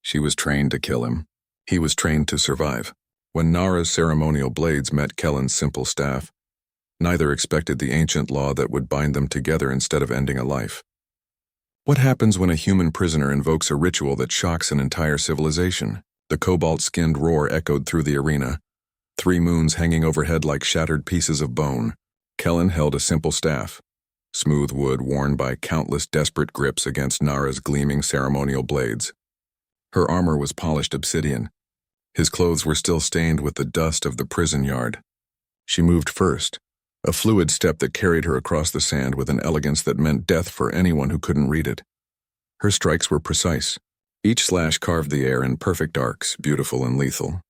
She was trained to kill him. He was trained to survive. When Nara's ceremonial blades met Kellen's simple staff, neither expected the ancient law that would bind them together instead of ending a life. What happens when a human prisoner invokes a ritual that shocks an entire civilization? The cobalt-skinned roar echoed through the arena, 3 moons hanging overhead like shattered pieces of bone. Kellen held a simple staff, smooth wood worn by countless desperate grips against Nara's gleaming ceremonial blades. Her armor was polished obsidian. His clothes were still stained with the dust of the prison yard. She moved first, a fluid step that carried her across the sand with an elegance that meant death for anyone who couldn't read it. Her strikes were precise. Each slash carved the air in perfect arcs, beautiful and lethal.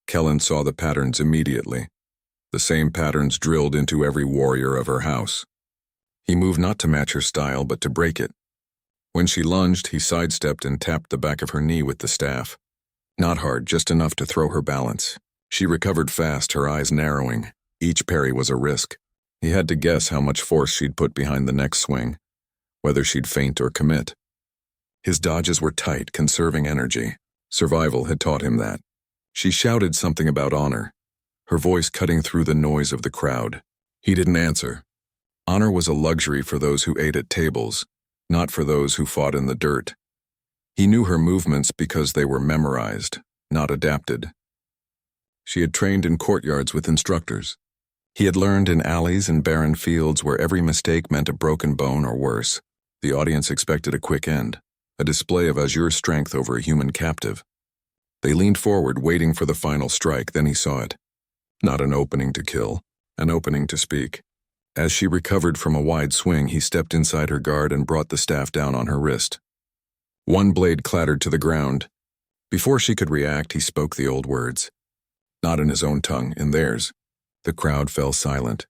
Kellen saw the patterns immediately, the same patterns drilled into every warrior of her house. He moved not to match her style, but to break it. When she lunged, he sidestepped and tapped the back of her knee with the staff. Not hard, just enough to throw her balance. She recovered fast, her eyes narrowing. Each parry was a risk. He had to guess how much force she'd put behind the next swing, whether she'd feint or commit. His dodges were tight, conserving energy. Survival had taught him that. She shouted something about honor, her voice cutting through the noise of the crowd. He didn't answer. Honor was a luxury for those who ate at tables, not for those who fought in the dirt. He knew her movements because they were memorized, not adapted. She had trained in courtyards with instructors. He had learned in alleys and barren fields where every mistake meant a broken bone or worse. The audience expected a quick end, a display of azure strength over a human captive. They leaned forward, waiting for the final strike, then he saw it. Not an opening to kill, an opening to speak. As she recovered from a wide swing, he stepped inside her guard and brought the staff down on her wrist. One blade clattered to the ground. Before she could react, he spoke the old words. Not in his own tongue, in theirs. The crowd fell silent.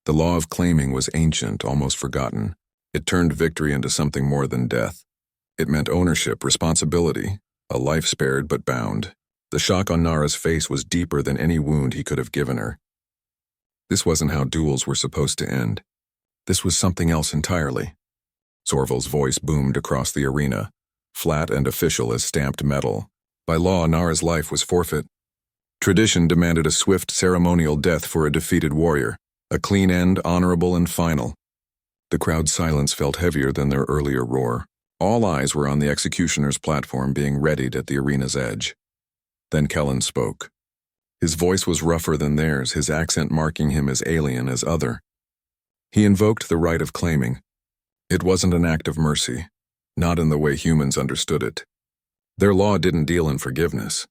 The law of claiming was ancient, almost forgotten. It turned victory into something more than death. It meant ownership, responsibility, a life spared but bound. The shock on Nara's face was deeper than any wound he could have given her. This wasn't how duels were supposed to end. This was something else entirely. Sorvel's voice boomed across the arena, flat and official as stamped metal. By law, Nara's life was forfeit. Tradition demanded a swift ceremonial death for a defeated warrior, a clean end, honorable and final. The crowd's silence felt heavier than their earlier roar. All eyes were on the executioner's platform being readied at the arena's edge. Then Kellen spoke. His voice was rougher than theirs, his accent marking him as alien, as other. He invoked the right of claiming. It wasn't an act of mercy, not in the way humans understood it. Their law didn't deal in forgiveness.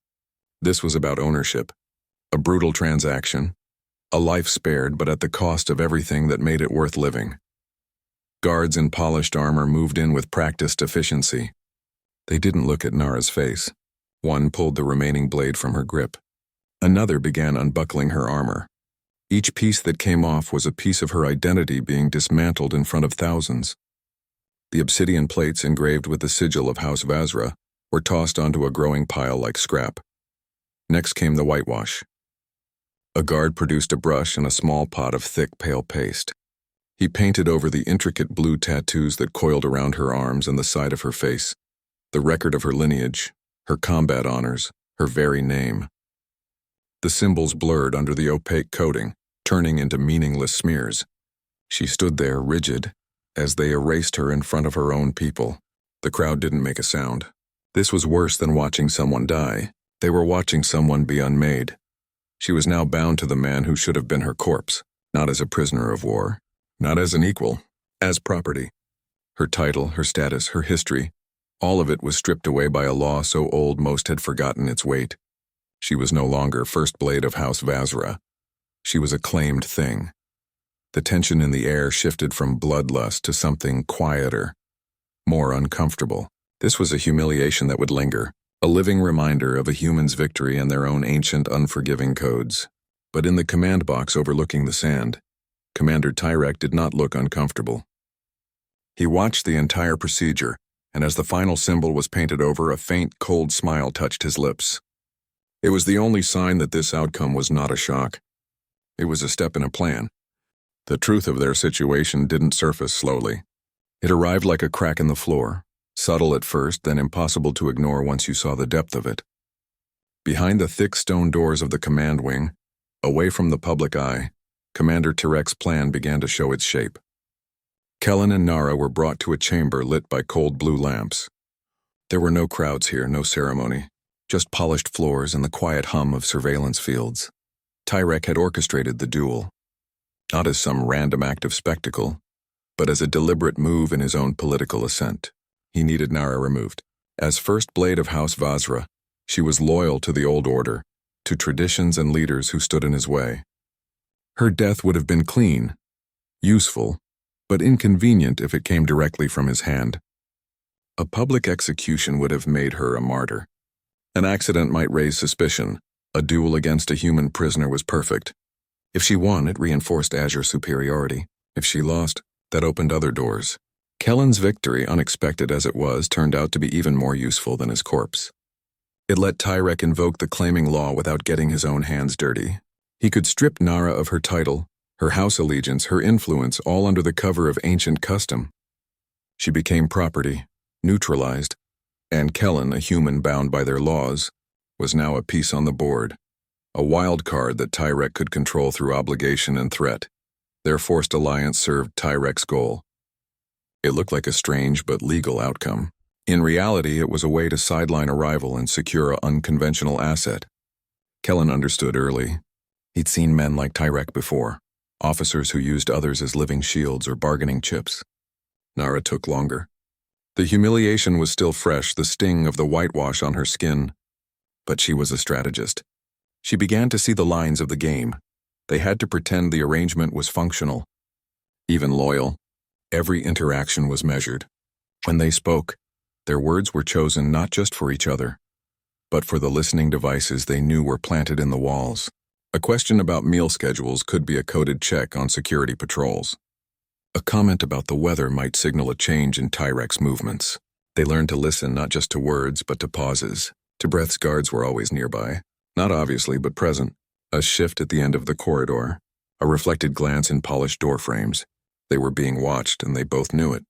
This was about ownership, a brutal transaction, a life spared but at the cost of everything that made it worth living. Guards in polished armor moved in with practiced efficiency. They didn't look at Nara's face. One pulled the remaining blade from her grip. Another began unbuckling her armor. Each piece that came off was a piece of her identity being dismantled in front of thousands. The obsidian plates engraved with the sigil of House Vazra were tossed onto a growing pile like scrap. Next came the whitewash. A guard produced a brush and a small pot of thick, pale paste. He painted over the intricate blue tattoos that coiled around her arms and the side of her face, the record of her lineage, her combat honors, her very name. The symbols blurred under the opaque coating, turning into meaningless smears. She stood there, rigid, as they erased her in front of her own people. The crowd didn't make a sound. This was worse than watching someone die. They were watching someone be unmade. She was now bound to the man who should have been her corpse, not as a prisoner of war, not as an equal, as property. Her title, her status, her history, all of it was stripped away by a law so old most had forgotten its weight. She was no longer First Blade of House Vazra. She was a claimed thing. The tension in the air shifted from bloodlust to something quieter, more uncomfortable. This was a humiliation that would linger, a living reminder of a human's victory and their own ancient, unforgiving codes. But in the command box overlooking the sand, Commander Tyrek did not look uncomfortable. He watched the entire procedure, and as the final symbol was painted over, a faint, cold smile touched his lips. It was the only sign that this outcome was not a shock. It was a step in a plan. The truth of their situation didn't surface slowly. It arrived like a crack in the floor, subtle at first, then impossible to ignore once you saw the depth of it. Behind the thick stone doors of the command wing, away from the public eye, Commander Tyrek's plan began to show its shape. Kellen and Nara were brought to a chamber lit by cold blue lamps. There were no crowds here, no ceremony, just polished floors and the quiet hum of surveillance fields. Tyrek had orchestrated the duel, not as some random act of spectacle, but as a deliberate move in his own political ascent. He needed Nara removed. As first blade of House Vazra, she was loyal to the old order, to traditions and leaders who stood in his way. Her death would have been clean, useful, but inconvenient if it came directly from his hand. A public execution would have made her a martyr. An accident might raise suspicion. A duel against a human prisoner was perfect. If she won, it reinforced Azure's superiority. If she lost, that opened other doors. Kellen's victory, unexpected as it was, turned out to be even more useful than his corpse. It let Tyrek invoke the claiming law without getting his own hands dirty. He could strip Nara of her title, her house allegiance, her influence, all under the cover of ancient custom. She became property, neutralized, and Kellen, a human bound by their laws, was now a piece on the board, a wild card that Tyrek could control through obligation and threat. Their forced alliance served Tyrek's goal. It looked like a strange but legal outcome. In reality, it was a way to sideline a rival and secure an unconventional asset. Kellen understood early. He'd seen men like Tyrek before, officers who used others as living shields or bargaining chips. Nara took longer. The humiliation was still fresh, the sting of the whitewash on her skin. But she was a strategist. She began to see the lines of the game. They had to pretend the arrangement was functional, even loyal. Every interaction was measured. When they spoke, their words were chosen not just for each other, but for the listening devices they knew were planted in the walls. A question about meal schedules could be a coded check on security patrols. A comment about the weather might signal a change in Tyrek's movements. They learned to listen not just to words, but to pauses. Tebreth's guards were always nearby, not obviously, but present. A shift at the end of the corridor, a reflected glance in polished door frames. They were being watched, and they both knew it.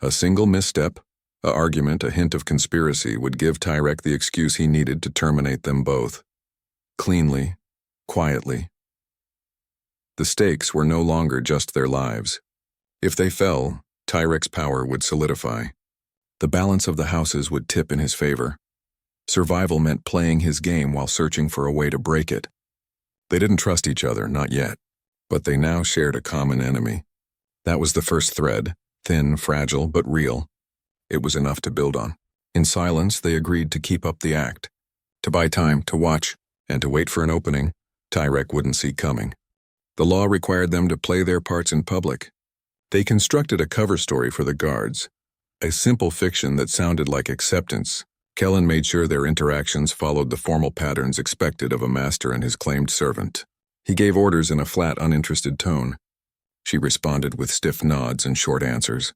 A single misstep, an argument, a hint of conspiracy would give Tyrek the excuse he needed to terminate them both. Cleanly, quietly. The stakes were no longer just their lives. If they fell, Tyrek's power would solidify. The balance of the houses would tip in his favor. Survival meant playing his game while searching for a way to break it. They didn't trust each other, not yet, but they now shared a common enemy. That was the first thread, thin, fragile, but real. It was enough to build on. In silence, they agreed to keep up the act, to buy time, to watch, and to wait for an opening Tyrek wouldn't see coming. The law required them to play their parts in public. They constructed a cover story for the guards, a simple fiction that sounded like acceptance. Kellen made sure their interactions followed the formal patterns expected of a master and his claimed servant. He gave orders in a flat, uninterested tone. She responded with stiff nods and short answers.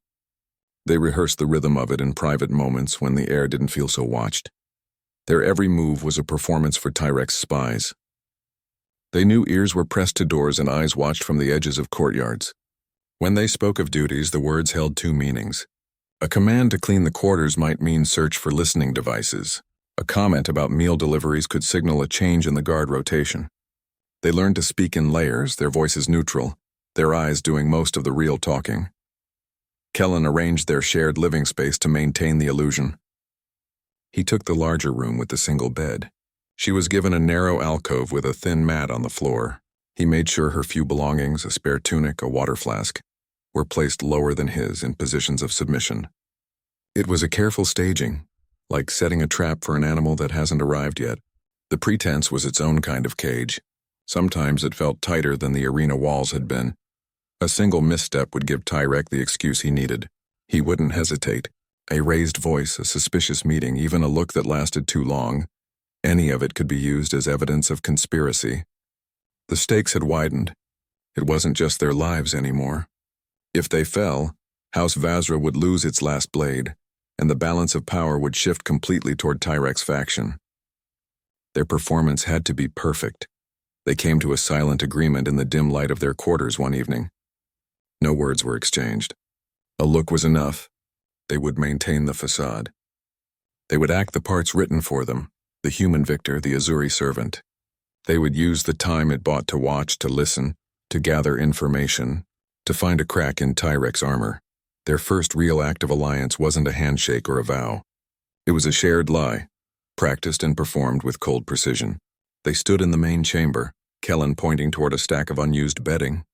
They rehearsed the rhythm of it in private moments when the air didn't feel so watched. Their every move was a performance for Tyrek's spies. They knew ears were pressed to doors and eyes watched from the edges of courtyards. When they spoke of duties, the words held two meanings. A command to clean the quarters might mean search for listening devices. A comment about meal deliveries could signal a change in the guard rotation. They learned to speak in layers, their voices neutral, their eyes doing most of the real talking. Kellen arranged their shared living space to maintain the illusion. He took the larger room with the single bed. She was given a narrow alcove with a thin mat on the floor. He made sure her few belongings, a spare tunic, a water flask, were placed lower than his in positions of submission. It was a careful staging, like setting a trap for an animal that hasn't arrived yet. The pretense was its own kind of cage. Sometimes it felt tighter than the arena walls had been. A single misstep would give Tyrek the excuse he needed. He wouldn't hesitate. A raised voice, a suspicious meeting, even a look that lasted too long. Any of it could be used as evidence of conspiracy. The stakes had widened. It wasn't just their lives anymore. If they fell, House Vazra would lose its last blade, and the balance of power would shift completely toward Tyrek's faction. Their performance had to be perfect. They came to a silent agreement in the dim light of their quarters one evening. No words were exchanged. A look was enough. They would maintain the facade. They would act the parts written for them, the human victor, the Azuri servant. They would use the time it bought to watch, to listen, to gather information, to find a crack in Tyrek's armor. Their first real act of alliance wasn't a handshake or a vow. It was a shared lie, practiced and performed with cold precision. They stood in the main chamber, Kellen pointing toward a stack of unused bedding.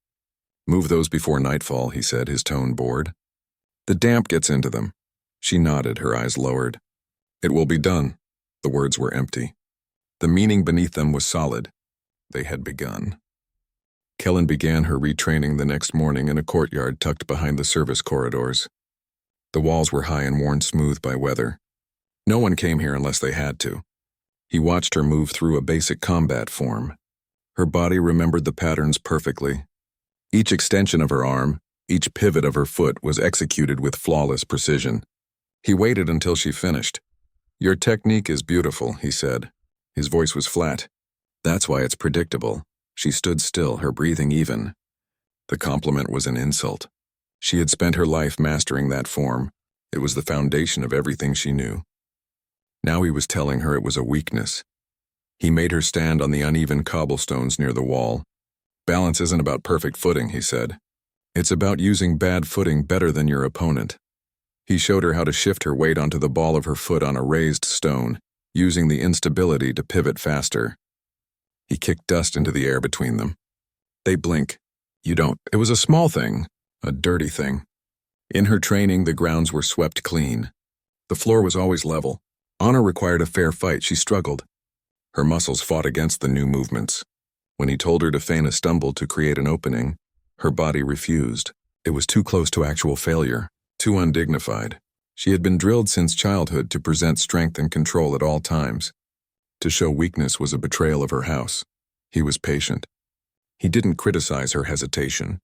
"Move those before nightfall," he said, his tone bored. "The damp gets into them." She nodded, her eyes lowered. "It will be done." The words were empty. The meaning beneath them was solid. They had begun. Kellen began her retraining the next morning in a courtyard tucked behind the service corridors. The walls were high and worn smooth by weather. No one came here unless they had to. He watched her move through a basic combat form. Her body remembered the patterns perfectly. Each extension of her arm, each pivot of her foot was executed with flawless precision. He waited until she finished. "Your technique is beautiful," he said. His voice was flat. "That's why it's predictable." She stood still, her breathing even. The compliment was an insult. She had spent her life mastering that form. It was the foundation of everything she knew. Now he was telling her it was a weakness. He made her stand on the uneven cobblestones near the wall. "Balance isn't about perfect footing," he said. "It's about using bad footing better than your opponent." He showed her how to shift her weight onto the ball of her foot on a raised stone, using the instability to pivot faster. He kicked dust into the air between them. "They blink. You don't." It was a small thing, a dirty thing. In her training, the grounds were swept clean. The floor was always level. Honor required a fair fight. She struggled. Her muscles fought against the new movements. When he told her to feign a stumble to create an opening, her body refused. It was too close to actual failure, too undignified. She had been drilled since childhood to present strength and control at all times. To show weakness was a betrayal of her house. He was patient. He didn't criticize her hesitation.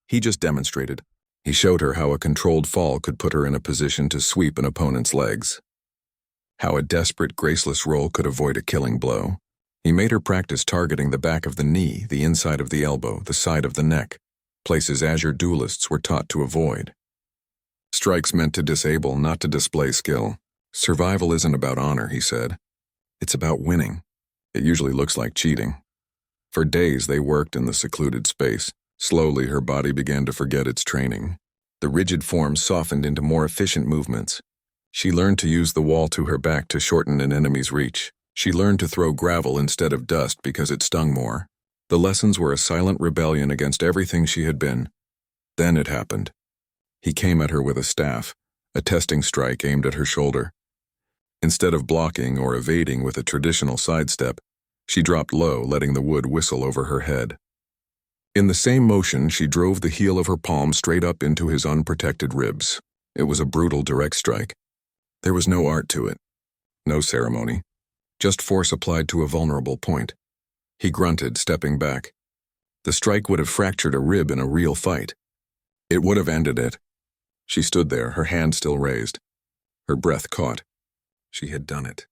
He just demonstrated. He showed her how a controlled fall could put her in a position to sweep an opponent's legs. How a desperate, graceless roll could avoid a killing blow. He made her practice targeting the back of the knee, the inside of the elbow, the side of the neck, places Azure duelists were taught to avoid. Strikes meant to disable, not to display skill. Survival isn't about honor, he said. It's about winning. It usually looks like cheating. For days they worked in the secluded space. Slowly her body began to forget its training. The rigid form softened into more efficient movements. She learned to use the wall to her back to shorten an enemy's reach. She learned to throw gravel instead of dust because it stung more. The lessons were a silent rebellion against everything she had been. Then it happened. He came at her with a staff, a testing strike aimed at her shoulder. Instead of blocking or evading with a traditional sidestep, she dropped low, letting the wood whistle over her head. In the same motion, she drove the heel of her palm straight up into his unprotected ribs. It was a brutal, direct strike. There was no art to it, no ceremony, just force applied to a vulnerable point. He grunted, stepping back. The strike would have fractured a rib in a real fight. It would have ended it. She stood there, her hand still raised. Her breath caught. She had done it.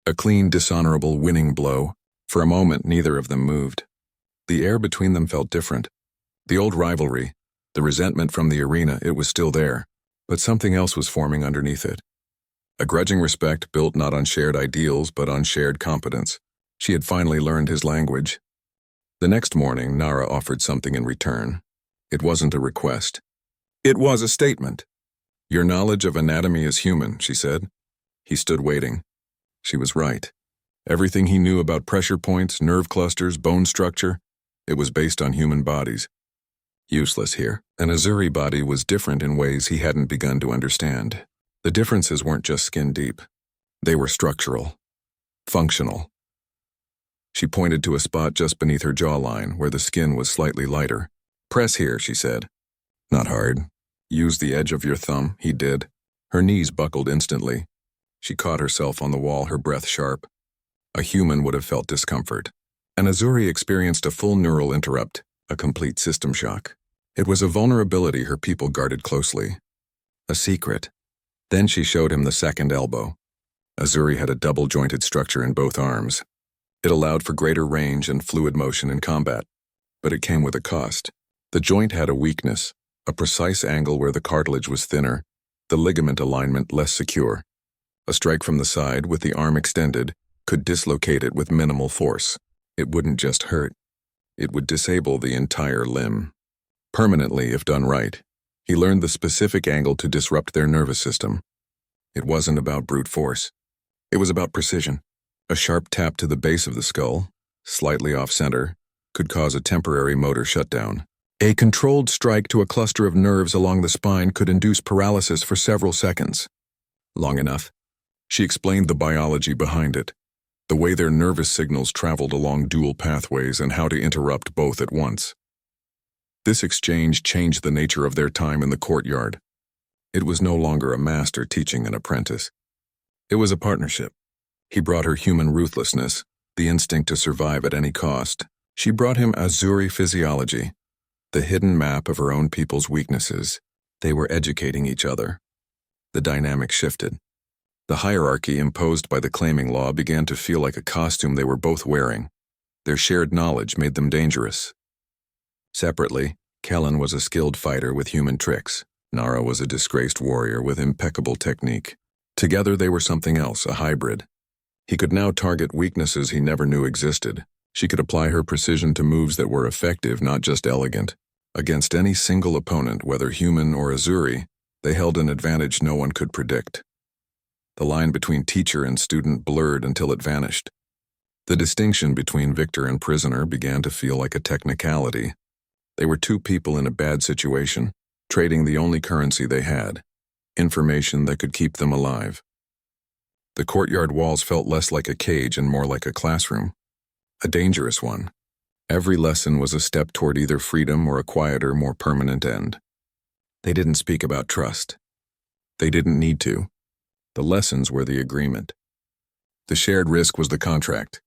A clean, dishonorable, winning blow. For a moment, neither of them moved. The air between them felt different. The old rivalry, the resentment from the arena, it was still there, but something else was forming underneath it. A grudging respect built not on shared ideals, but on shared competence. She had finally learned his language. The next morning, Nara offered something in return. It wasn't a request. It was a statement. "Your knowledge of anatomy is human," she said. He stood waiting. She was right. Everything he knew about pressure points, nerve clusters, bone structure, it was based on human bodies. Useless here. An Azuri body was different in ways he hadn't begun to understand. The differences weren't just skin deep. They were structural, functional. She pointed to a spot just beneath her jawline where the skin was slightly lighter. "Press here," she said. "Not hard. Use the edge of your thumb." He did. Her knees buckled instantly. She caught herself on the wall, her breath sharp. A human would have felt discomfort. An Azuri experienced a full neural interrupt, a complete system shock. It was a vulnerability her people guarded closely. A secret. Then she showed him the second elbow. Azuri had a double-jointed structure in both arms. It allowed for greater range and fluid motion in combat, but it came with a cost. The joint had a weakness, a precise angle where the cartilage was thinner. the ligament alignment less secure. A strike from the side with the arm extended could dislocate it with minimal force. It wouldn't just hurt. It would disable the entire limb. Permanently, if done right. He learned the specific angle to disrupt their nervous system. It wasn't about brute force. It was about precision. A sharp tap to the base of the skull, slightly off-center, could cause a temporary motor shutdown. A controlled strike to a cluster of nerves along the spine could induce paralysis for several seconds. Long enough. She explained the biology behind it, the way their nervous signals traveled along dual pathways and how to interrupt both at once. This exchange changed the nature of their time in the courtyard. It was no longer a master teaching an apprentice. It was a partnership. He brought her human ruthlessness, the instinct to survive at any cost. She brought him Azuri physiology, the hidden map of her own people's weaknesses. They were educating each other. The dynamic shifted. The hierarchy imposed by the claiming law began to feel like a costume they were both wearing. Their shared knowledge made them dangerous. Separately, Kellen was a skilled fighter with human tricks. Nara was a disgraced warrior with impeccable technique. Together they were something else, a hybrid. He could now target weaknesses he never knew existed. She could apply her precision to moves that were effective, not just elegant. Against any single opponent, whether human or Azuri, they held an advantage no one could predict. The line between teacher and student blurred until it vanished. The distinction between victor and prisoner began to feel like a technicality. They were two people in a bad situation, trading the only currency they had, information that could keep them alive. The courtyard walls felt less like a cage and more like a classroom. A dangerous one. Every lesson was a step toward either freedom or a quieter, more permanent end. They didn't speak about trust. They didn't need to. The lessons were the agreement. The shared risk was the contract.